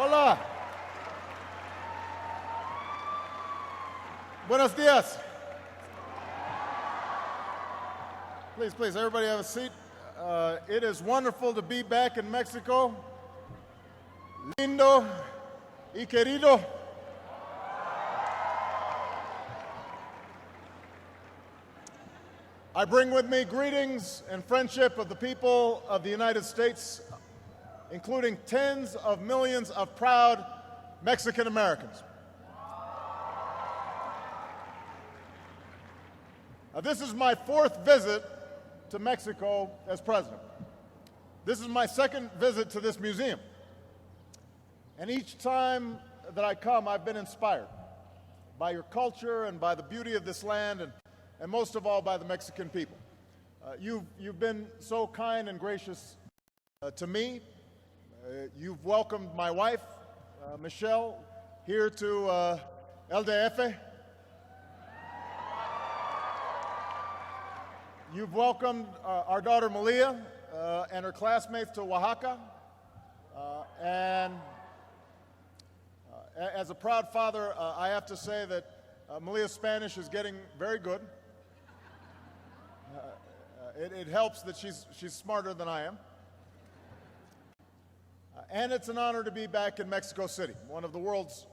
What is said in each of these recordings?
Hola. Buenos dias. Please, everybody have a seat. It is wonderful to be back in Mexico. Lindo y querido. I bring with me greetings and friendship of the people of the United States, including tens of millions of proud Mexican Americans. This is my fourth visit to Mexico as president. This is my second visit to this museum. And each time that I come, I've been inspired by your culture and by the beauty of this land, and most of all by the Mexican people. You've been so kind and gracious to me. You've welcomed my wife, Michelle, here to LDF. You've welcomed our daughter Malia and her classmates to Oaxaca. And as a proud father, I have to say that Malia's Spanish is getting very good. It helps that she's smarter than I am. And it's an honor to be back in Mexico City, one of the world's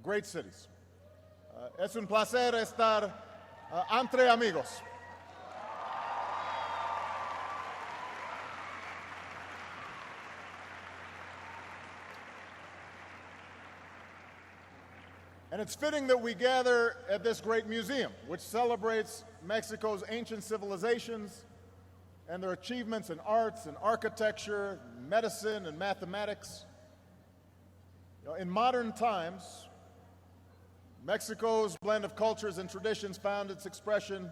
great cities. Es un placer estar entre amigos. And it's fitting that we gather at this great museum, which celebrates Mexico's ancient civilizations and their achievements in arts and architecture, medicine and mathematics. In modern times, Mexico's blend of cultures and traditions found its expression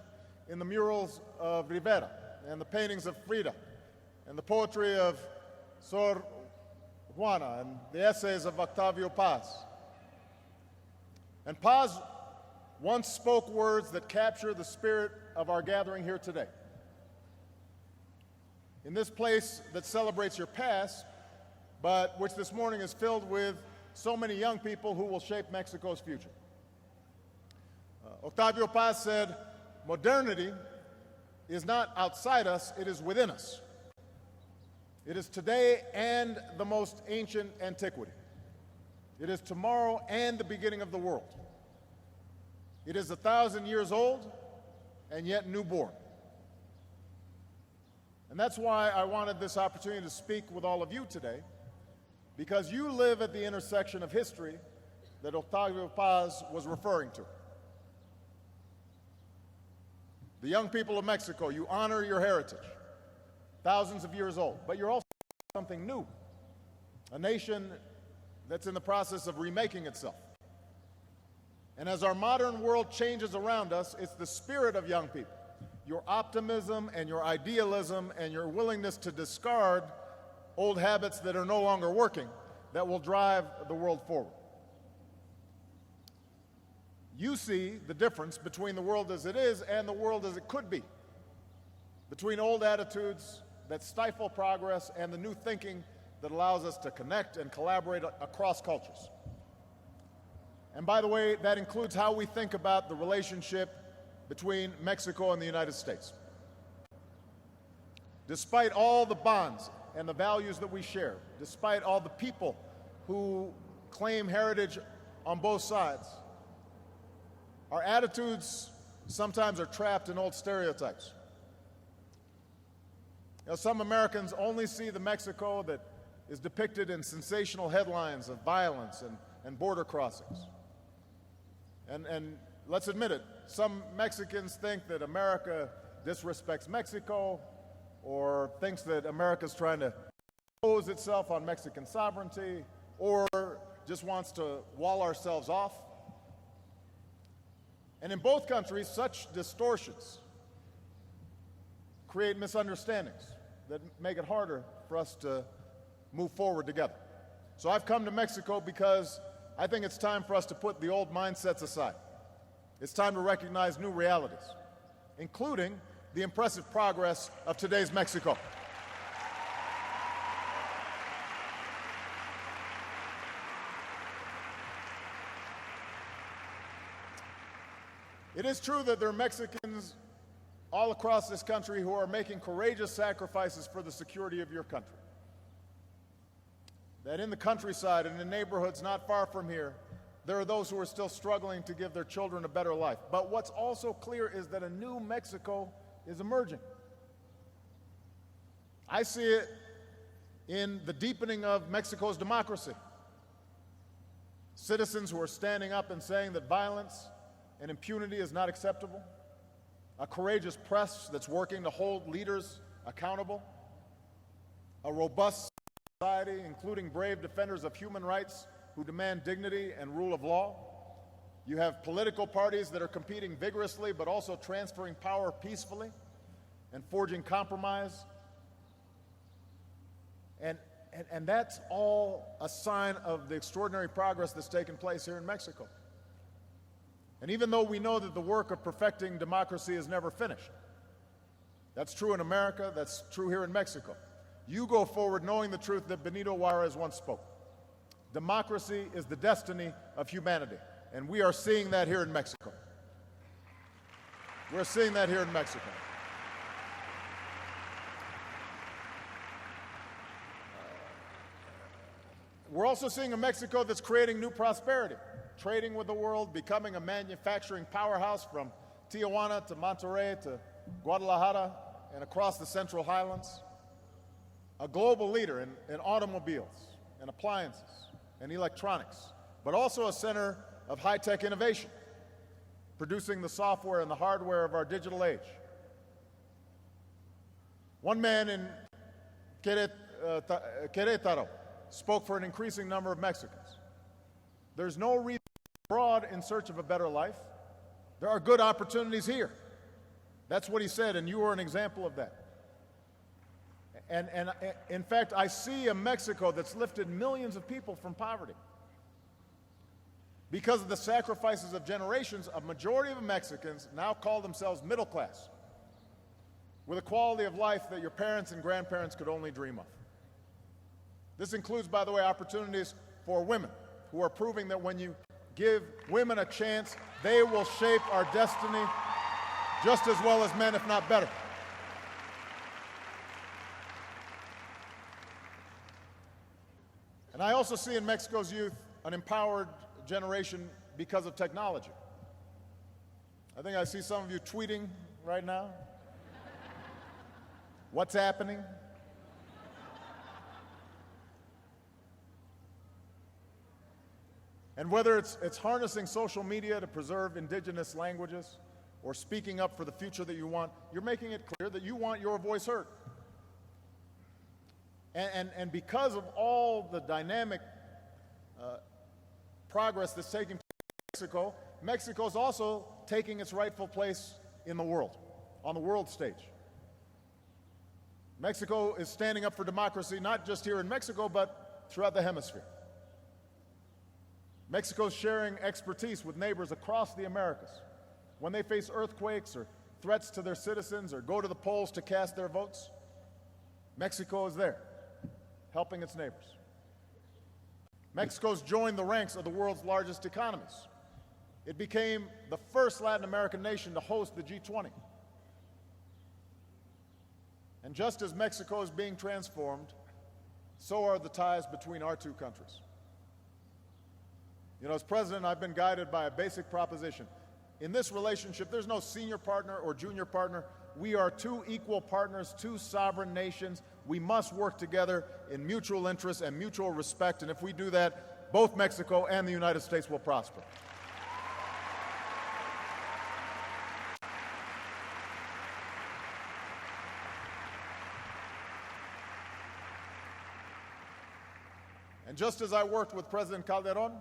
in the murals of Rivera and the paintings of Frida and the poetry of Sor Juana and the essays of Octavio Paz. And Paz once spoke words that capture the spirit of our gathering here today. In this place that celebrates your past, but which this morning is filled with so many young people who will shape Mexico's future. Octavio Paz said, modernity is not outside us, it is within us. It is today and the most ancient antiquity. It is tomorrow and the beginning of the world. It is 1,000 years old and yet newborn. And that's why I wanted this opportunity to speak with all of you today, because you live at the intersection of history that Octavio Paz was referring to. The young people of Mexico, you honor your heritage, thousands of years old, but you're also something new, a nation that's in the process of remaking itself. And as our modern world changes around us, it's the spirit of young people, your optimism and your idealism and your willingness to discard old habits that are no longer working that will drive the world forward. You see the difference between the world as it is and the world as it could be, between old attitudes that stifle progress and the new thinking that allows us to connect and collaborate across cultures. And by the way, that includes how we think about the relationship between Mexico and the United States. Despite all the bonds and the values that we share, despite all the people who claim heritage on both sides, our attitudes sometimes are trapped in old stereotypes. Some Americans only see the Mexico that is depicted in sensational headlines of violence and border crossings. And let's admit it, some Mexicans think that America disrespects Mexico or thinks that America's trying to impose itself on Mexican sovereignty or just wants to wall ourselves off. And in both countries, such distortions create misunderstandings that make it harder for us to move forward together. So I've come to Mexico because I think it's time for us to put the old mindsets aside. It's time to recognize new realities, including the impressive progress of today's Mexico. It is true that there are Mexicans all across this country who are making courageous sacrifices for the security of your country. That in the countryside and in neighborhoods not far from here, there are those who are still struggling to give their children a better life. But what's also clear is that a new Mexico is emerging. I see it in the deepening of Mexico's democracy. Citizens who are standing up and saying that violence and impunity is not acceptable. A courageous press that's working to hold leaders accountable. A robust society, including brave defenders of human rights who demand dignity and rule of law. You have political parties that are competing vigorously but also transferring power peacefully and forging compromise. And that's all a sign of the extraordinary progress that's taken place here in Mexico. And even though we know that the work of perfecting democracy is never finished, that's true in America, that's true here in Mexico. You go forward knowing the truth that Benito Juarez once spoke. Democracy is the destiny of humanity, and we are seeing that here in Mexico. We're seeing that here in Mexico. We're also seeing a Mexico that's creating new prosperity, trading with the world, becoming a manufacturing powerhouse from Tijuana to Monterrey to Guadalajara and across the Central Highlands. A global leader in automobiles and appliances and electronics, but also a center of high-tech innovation, producing the software and the hardware of our digital age. One man in Querétaro spoke for an increasing number of Mexicans. There's no reason to go abroad in search of a better life. There are good opportunities here. That's what he said, and you are an example of that. And in fact, I see a Mexico that's lifted millions of people from poverty. Because of the sacrifices of generations, a majority of Mexicans now call themselves middle class, with a quality of life that your parents and grandparents could only dream of. This includes, by the way, opportunities for women who are proving that when you give women a chance, they will shape our destiny just as well as men, if not better. And I also see in Mexico's youth an empowered generation because of technology. I think I see some of you tweeting right now. What's happening? And whether it's harnessing social media to preserve indigenous languages or speaking up for the future that you want, you're making it clear that you want your voice heard. And because of all the dynamic progress that's taking place in Mexico, Mexico's also taking its rightful place in the world, on the world stage. Mexico is standing up for democracy, not just here in Mexico, but throughout the hemisphere. Mexico's sharing expertise with neighbors across the Americas. When they face earthquakes or threats to their citizens or go to the polls to cast their votes, Mexico is there, helping its neighbors. Mexico's joined the ranks of the world's largest economies. It became the first Latin American nation to host the G20. And just as Mexico is being transformed, so are the ties between our two countries. You know, as president, I've been guided by a basic proposition. In this relationship, there's no senior partner or junior partner. We are two equal partners, two sovereign nations. We must work together in mutual interest and mutual respect, and if we do that, both Mexico and the United States will prosper. And just as I worked with President Calderón,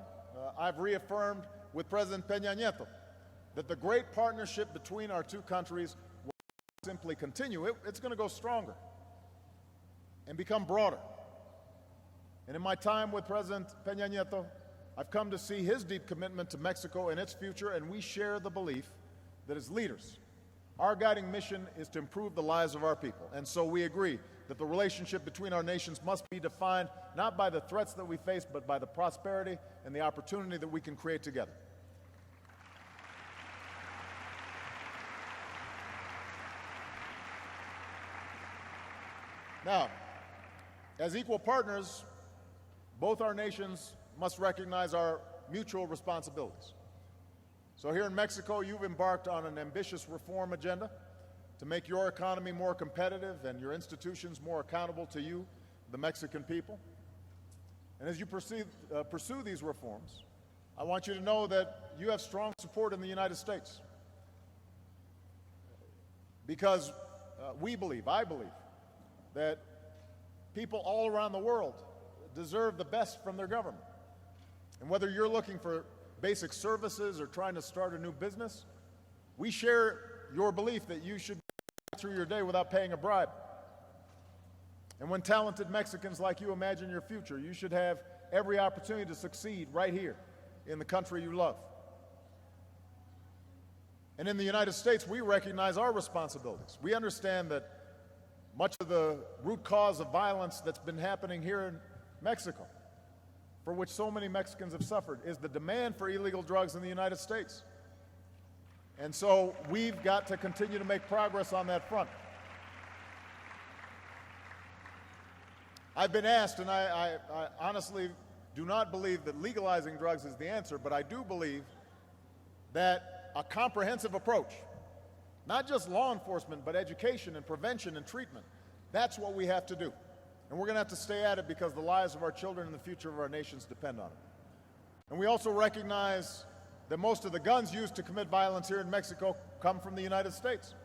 I've reaffirmed with President Peña Nieto that the great partnership between our two countries will not simply continue. It's going to go stronger and become broader. And in my time with President Peña Nieto, I've come to see his deep commitment to Mexico and its future, and we share the belief that as leaders, our guiding mission is to improve the lives of our people. And so we agree that the relationship between our nations must be defined not by the threats that we face, but by the prosperity and the opportunity that we can create together. Now, as equal partners, both our nations must recognize our mutual responsibilities. So here in Mexico, you've embarked on an ambitious reform agenda to make your economy more competitive and your institutions more accountable to you, the Mexican people. And as you pursue these reforms, I want you to know that you have strong support in the United States. Because I believe, that people all around the world deserve the best from their government. And whether you're looking for basic services or trying to start a new business, we share your belief that you should get through your day without paying a bribe. And when talented Mexicans like you imagine your future, you should have every opportunity to succeed right here in the country you love. And in the United States, we recognize our responsibilities. We understand that much of the root cause of violence that's been happening here in Mexico, for which so many Mexicans have suffered, is the demand for illegal drugs in the United States. And so we've got to continue to make progress on that front. I've been asked, and I honestly do not believe that legalizing drugs is the answer, but I do believe that a comprehensive approach, not just law enforcement, but education and prevention and treatment, that's what we have to do. And we're going to have to stay at it because the lives of our children and the future of our nations depend on it. And we also recognize that most of the guns used to commit violence here in Mexico come from the United States.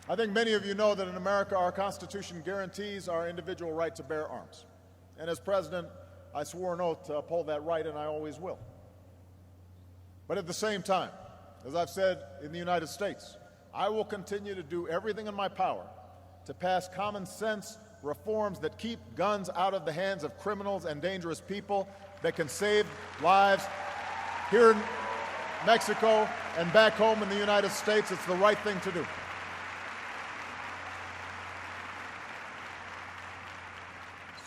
I think many of you know that in America, our Constitution guarantees our individual right to bear arms. And as president, I swore an oath to uphold that right, and I always will. But at the same time, as I've said in the United States, I will continue to do everything in my power to pass common sense reforms that keep guns out of the hands of criminals and dangerous people, that can save lives here in Mexico and back home in the United States. It's the right thing to do.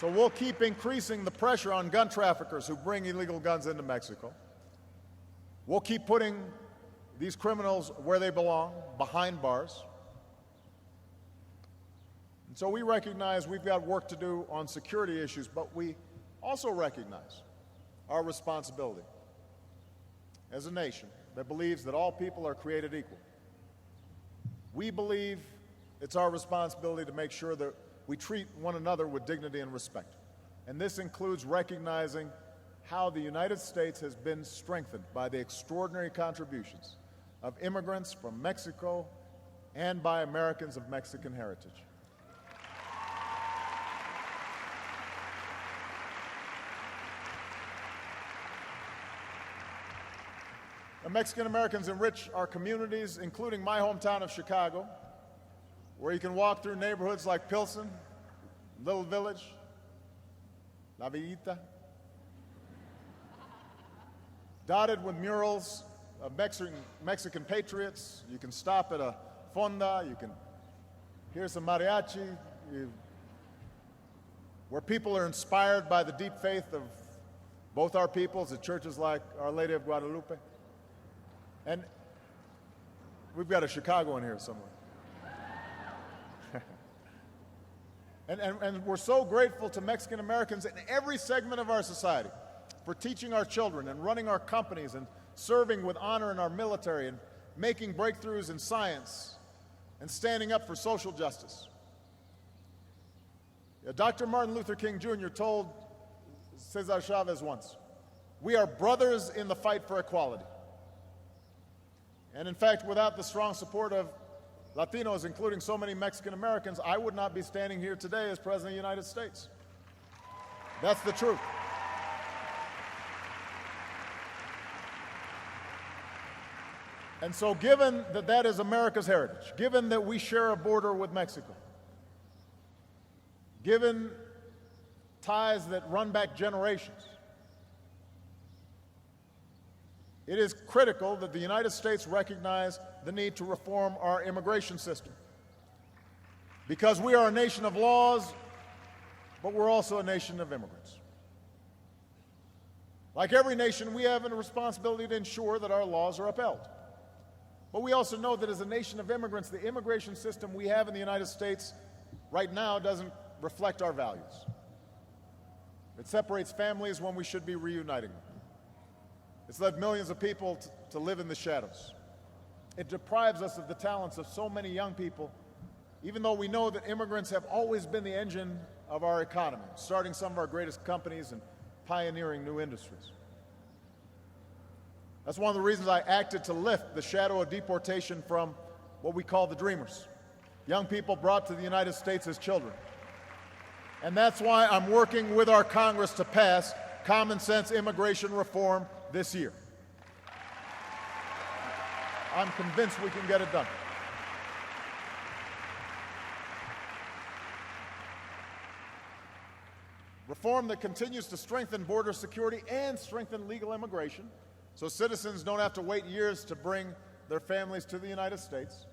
So we'll keep increasing the pressure on gun traffickers who bring illegal guns into Mexico. We'll keep putting these criminals where they belong, behind bars. And so we recognize we've got work to do on security issues, but we also recognize our responsibility as a nation that believes that all people are created equal. We believe it's our responsibility to make sure that we treat one another with dignity and respect. And this includes recognizing how the United States has been strengthened by the extraordinary contributions of immigrants from Mexico and by Americans of Mexican heritage. The Mexican Americans enrich our communities, including my hometown of Chicago, where you can walk through neighborhoods like Pilsen, Little Village, La Villita, dotted with murals of Mexican patriots. You can stop at a fonda, you can hear some mariachi, where people are inspired by the deep faith of both our peoples at churches like Our Lady of Guadalupe. And we've got a Chicago in here somewhere. And we're so grateful to Mexican Americans in every segment of our society for teaching our children and running our companies and serving with honor in our military and making breakthroughs in science and standing up for social justice. Dr. Martin Luther King Jr. told Cesar Chavez once, "We are brothers in the fight for equality." And in fact, without the strong support of Latinos, including so many Mexican Americans, I would not be standing here today as President of the United States. That's the truth. And so given that that is America's heritage, given that we share a border with Mexico, given ties that run back generations, it is critical that the United States recognize the need to reform our immigration system. Because we are a nation of laws, but we're also a nation of immigrants. Like every nation, we have a responsibility to ensure that our laws are upheld. But we also know that as a nation of immigrants, the immigration system we have in the United States right now doesn't reflect our values. It separates families when we should be reuniting them. It's led millions of people to live in the shadows. It deprives us of the talents of so many young people, even though we know that immigrants have always been the engine of our economy, starting some of our greatest companies and pioneering new industries. That's one of the reasons I acted to lift the shadow of deportation from what we call the Dreamers, young people brought to the United States as children. And that's why I'm working with our Congress to pass common sense immigration reform this year. I'm convinced we can get it done. Reform that continues to strengthen border security and strengthen legal immigration, so citizens don't have to wait years to bring their families to the United States.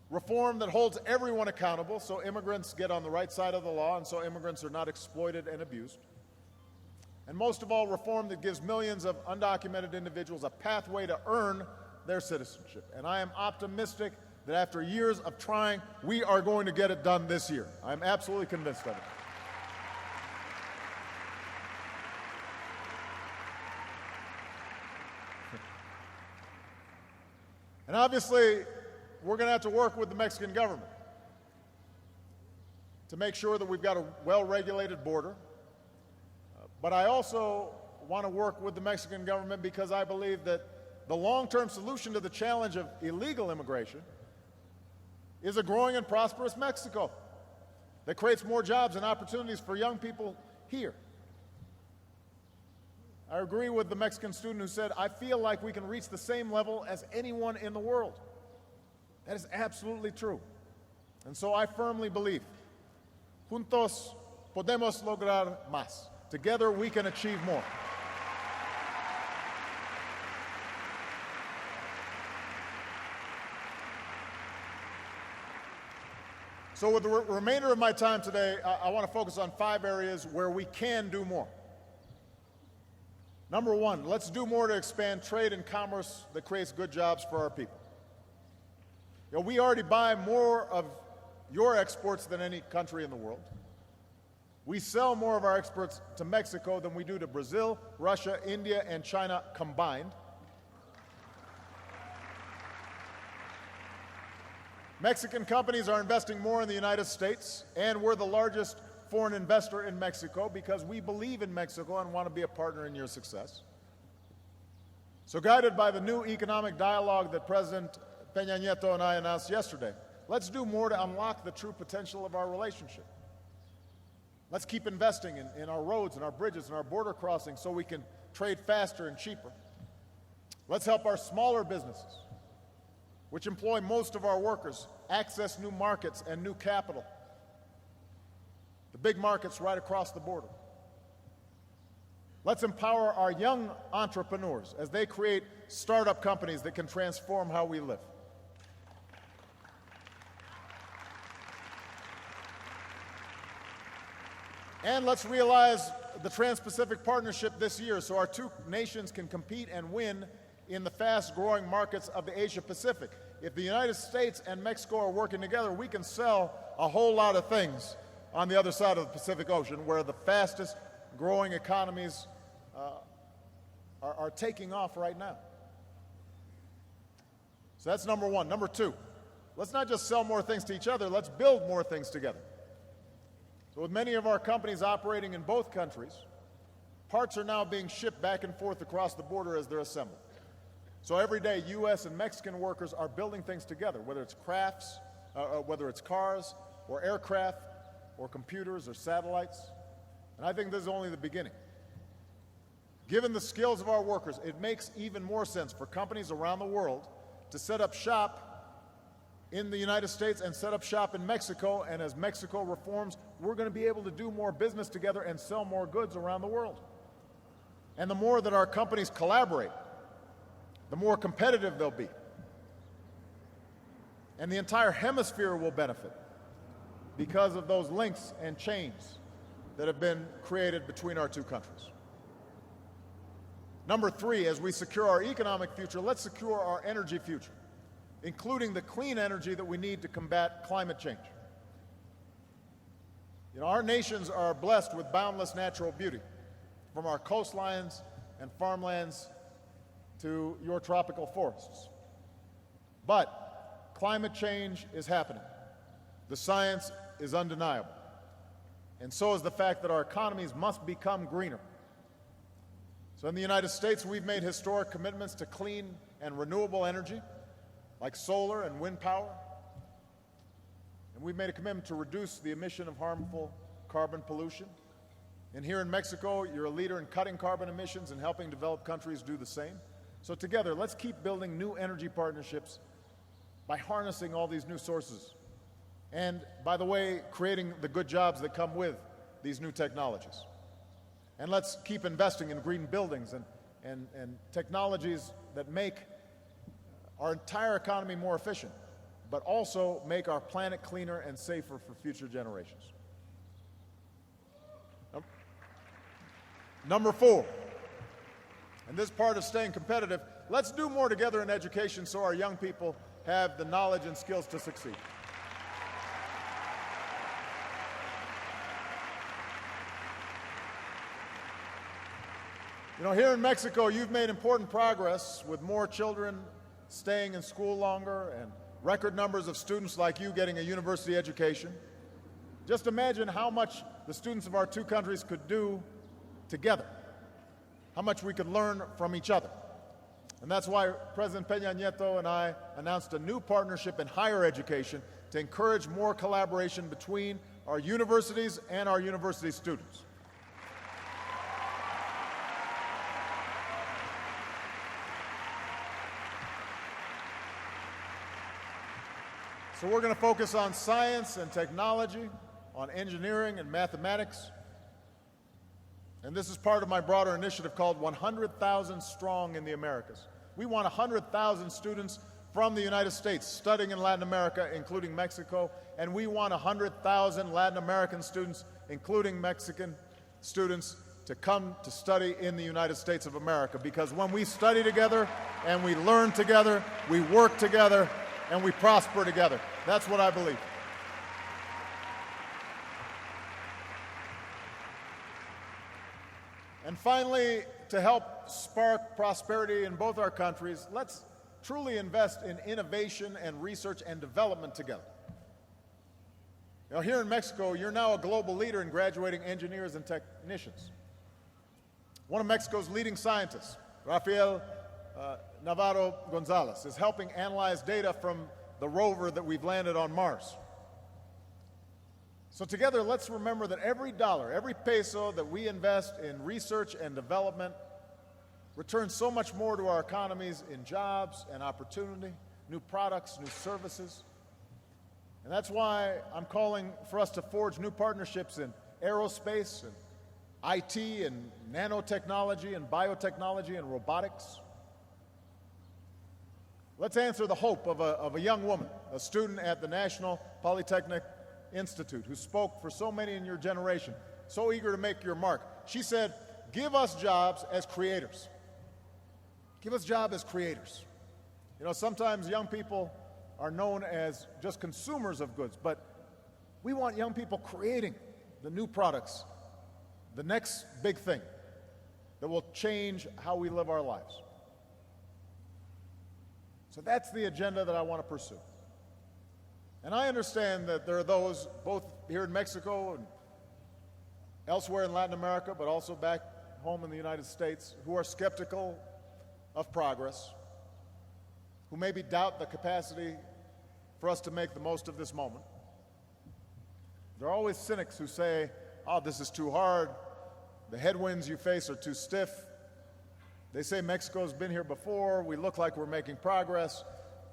Reform that holds everyone accountable, so immigrants get on the right side of the law and so immigrants are not exploited and abused. And most of all, reform that gives millions of undocumented individuals a pathway to earn their citizenship. And I am optimistic that after years of trying, we are going to get it done this year. I'm absolutely convinced of it. And obviously, we're going to have to work with the Mexican government to make sure that we've got a well-regulated border. But I also want to work with the Mexican government because I believe that the long-term solution to the challenge of illegal immigration is a growing and prosperous Mexico that creates more jobs and opportunities for young people here. I agree with the Mexican student who said, I feel like we can reach the same level as anyone in the world. That is absolutely true. And so I firmly believe, juntos podemos lograr más. Together we can achieve more. So with the remainder of my time today, I want to focus on 5 areas where we can do more. Number 1, let's do more to expand trade and commerce that creates good jobs for our people. You know, we already buy more of your exports than any country in the world. We sell more of our exports to Mexico than we do to Brazil, Russia, India, and China combined. Mexican companies are investing more in the United States, and we're the largest foreign investor in Mexico because we believe in Mexico and want to be a partner in your success. So guided by the new economic dialogue that President Peña Nieto and I announced yesterday, let's do more to unlock the true potential of our relationship. Let's keep investing in our roads and our bridges and our border crossings so we can trade faster and cheaper. Let's help our smaller businesses, which employ most of our workers, access new markets and new capital. The big markets right across the border. Let's empower our young entrepreneurs as they create startup companies that can transform how we live. And let's realize the Trans-Pacific Partnership this year so our 2 nations can compete and win in the fast-growing markets of the Asia-Pacific. If the United States and Mexico are working together, we can sell a whole lot of things on the other side of the Pacific Ocean, where the fastest-growing economies are taking off right now. So that's number 1. Number 2, let's not just sell more things to each other, let's build more things together. So with many of our companies operating in both countries, parts are now being shipped back and forth across the border as they're assembled. So every day, U.S. and Mexican workers are building things together, whether it's crafts, whether it's cars or aircraft or computers or satellites. And I think this is only the beginning. Given the skills of our workers, it makes even more sense for companies around the world to set up shop in the United States and set up shop in Mexico, and as Mexico reforms, we're going to be able to do more business together and sell more goods around the world. And the more that our companies collaborate, the more competitive they'll be. And the entire hemisphere will benefit because of those links and chains that have been created between our 2 countries. Number three, as we secure our economic future, let's secure our energy future, including the clean energy that we need to combat climate change. Our nations are blessed with boundless natural beauty, from our coastlines and farmlands to your tropical forests. But climate change is happening. The science is undeniable. And so is the fact that our economies must become greener. So in the United States, we've made historic commitments to clean and renewable energy, like solar and wind power. And we've made a commitment to reduce the emission of harmful carbon pollution. And here in Mexico, you're a leader in cutting carbon emissions and helping developed countries do the same. So together, let's keep building new energy partnerships by harnessing all these new sources. And, by the way, creating the good jobs that come with these new technologies. And let's keep investing in green buildings and technologies that make our entire economy more efficient, but also make our planet cleaner and safer for future generations. Number four, and this part of staying competitive, let's do more together in education so our young people have the knowledge and skills to succeed. Here in Mexico, you've made important progress with more children staying in school longer and record numbers of students like you getting a university education. Just imagine how much the students of our two countries could do together, how much we could learn from each other. And that's why President Peña Nieto and I announced a new partnership in higher education to encourage more collaboration between our universities and our university students. So we're going to focus on science and technology, on engineering and mathematics. And this is part of my broader initiative called 100,000 Strong in the Americas. We want 100,000 students from the United States studying in Latin America, including Mexico, and we want 100,000 Latin American students, including Mexican students, to come to study in the United States of America. Because when we study together and we learn together, we work together, and we prosper together. That's what I believe. And finally, to help spark prosperity in both our countries, let's truly invest in innovation and research and development together. Here in Mexico, you're now a global leader in graduating engineers and technicians. One of Mexico's leading scientists, Rafael Navarro Gonzalez, is helping analyze data from the rover that we've landed on Mars. So together, let's remember that every dollar, every peso that we invest in research and development returns so much more to our economies in jobs and opportunity, new products, new services. And that's why I'm calling for us to forge new partnerships in aerospace and IT and nanotechnology and biotechnology and robotics. Let's answer the hope of a young woman, a student at the National Polytechnic Institute, who spoke for so many in your generation, so eager to make your mark. She said, give us jobs as creators. Give us jobs as creators. Sometimes young people are known as just consumers of goods, but we want young people creating the new products, the next big thing that will change how we live our lives. So that's the agenda that I want to pursue. And I understand that there are those, both here in Mexico and elsewhere in Latin America, but also back home in the United States, who are skeptical of progress, who maybe doubt the capacity for us to make the most of this moment. There are always cynics who say, oh, this is too hard, the headwinds you face are too stiff. They say Mexico's been here before, we look like we're making progress,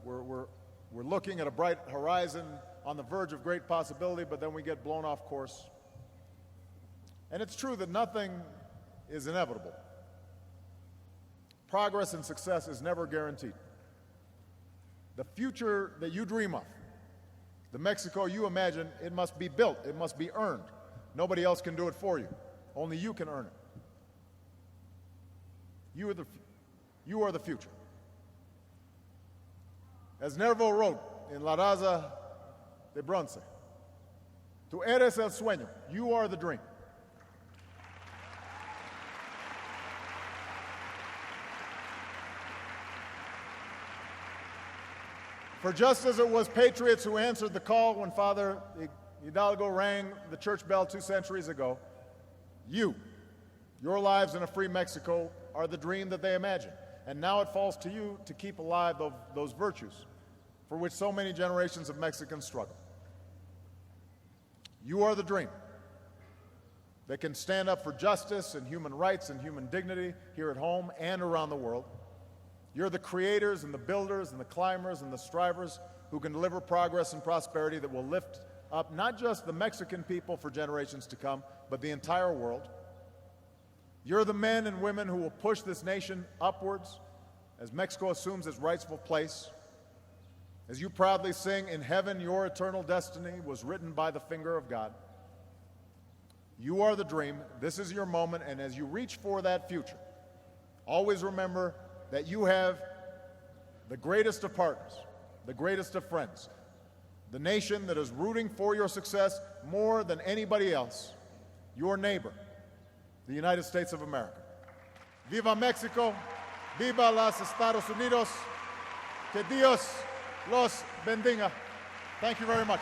we're looking at a bright horizon on the verge of great possibility, but then we get blown off course. And it's true that nothing is inevitable. Progress and success is never guaranteed. The future that you dream of, the Mexico you imagine, it must be built, it must be earned. Nobody else can do it for you. Only you can earn it. You are the future. As Nervo wrote in La Raza de Bronce, tú eres el sueño, you are the dream. For just as it was patriots who answered the call when Father Hidalgo rang the church bell 2 centuries ago, your lives in a free Mexico are the dream that they imagined. And now it falls to you to keep alive those virtues for which so many generations of Mexicans struggle. You are the dream that can stand up for justice and human rights and human dignity here at home and around the world. You're the creators and the builders and the climbers and the strivers who can deliver progress and prosperity that will lift up not just the Mexican people for generations to come, but the entire world. You're the men and women who will push this nation upwards as Mexico assumes its rightful place. As you proudly sing, "In heaven your eternal destiny was written by the finger of God." You are the dream. This is your moment, and as you reach for that future, always remember that you have the greatest of partners, the greatest of friends, the nation that is rooting for your success more than anybody else, your neighbor, the United States of America. Viva Mexico, viva los Estados Unidos, que Dios los bendiga. Thank you very much.